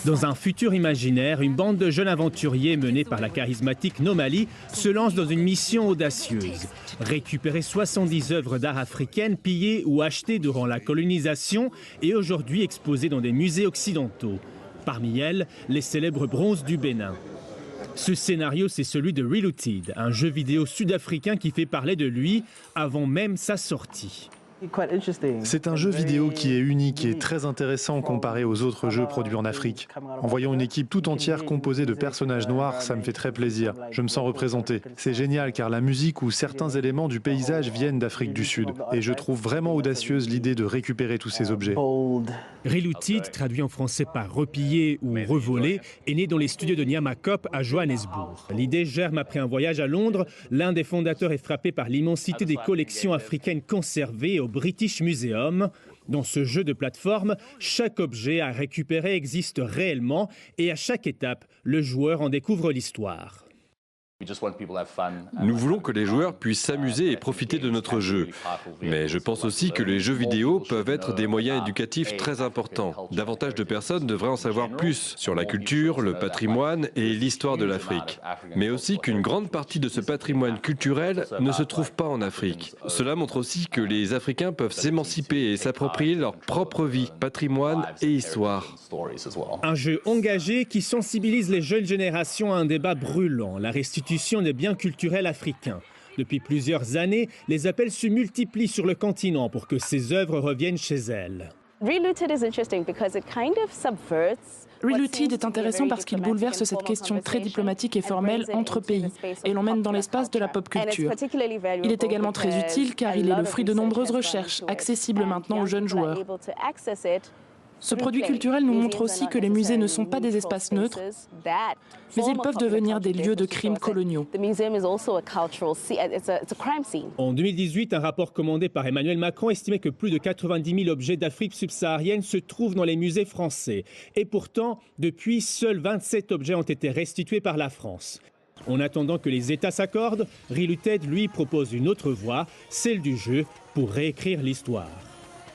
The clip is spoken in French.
Dans un futur imaginaire, une bande de jeunes aventuriers menée par la charismatique Nomali se lance dans une mission audacieuse. Récupérer 70 œuvres d'art africaines pillées ou achetées durant la colonisation et aujourd'hui exposées dans des musées occidentaux. Parmi elles, les célèbres bronzes du Bénin. Ce scénario, c'est celui de Reloaded, un jeu vidéo sud-africain qui fait parler de lui avant même sa sortie. C'est un jeu vidéo qui est unique et très intéressant comparé aux autres jeux produits en Afrique. En voyant une équipe tout entière composée de personnages noirs, ça me fait très plaisir. Je me sens représenté. C'est génial car la musique ou certains éléments du paysage viennent d'Afrique du Sud. Et je trouve vraiment audacieuse l'idée de récupérer tous ces objets. Reloaded, traduit en français par repiller ou revoler, est né dans les studios de Nyamakop à Johannesburg. L'idée germe après un voyage à Londres. L'un des fondateurs est frappé par l'immensité des collections africaines conservées au British Museum. Dans ce jeu de plateforme, chaque objet à récupérer existe réellement et à chaque étape, le joueur en découvre l'histoire. Nous voulons que les joueurs puissent s'amuser et profiter de notre jeu. Mais je pense aussi que les jeux vidéo peuvent être des moyens éducatifs très importants. Davantage de personnes devraient en savoir plus sur la culture, le patrimoine et l'histoire de l'Afrique. Mais aussi qu'une grande partie de ce patrimoine culturel ne se trouve pas en Afrique. Cela montre aussi que les Africains peuvent s'émanciper et s'approprier leur propre vie, patrimoine et histoire. Un jeu engagé qui sensibilise les jeunes générations à un débat brûlant, la restitution des biens culturels africains. Depuis plusieurs années, les appels se multiplient sur le continent pour que ces œuvres reviennent chez elles. Reloaded est intéressant parce qu'il bouleverse cette question très diplomatique et formelle entre pays et l'emmène dans l'espace de la pop culture. Il est également très utile car il est le fruit de nombreuses recherches, accessibles maintenant aux jeunes joueurs. Ce produit culturel nous montre aussi que les musées ne sont pas des espaces neutres, mais ils peuvent devenir des lieux de crimes coloniaux. En 2018, un rapport commandé par Emmanuel Macron estimait que plus de 90 000 objets d'Afrique subsaharienne se trouvent dans les musées français. Et pourtant, depuis, seuls 27 objets ont été restitués par la France. En attendant que les États s'accordent, Reloaded, lui, propose une autre voie, celle du jeu, pour réécrire l'histoire.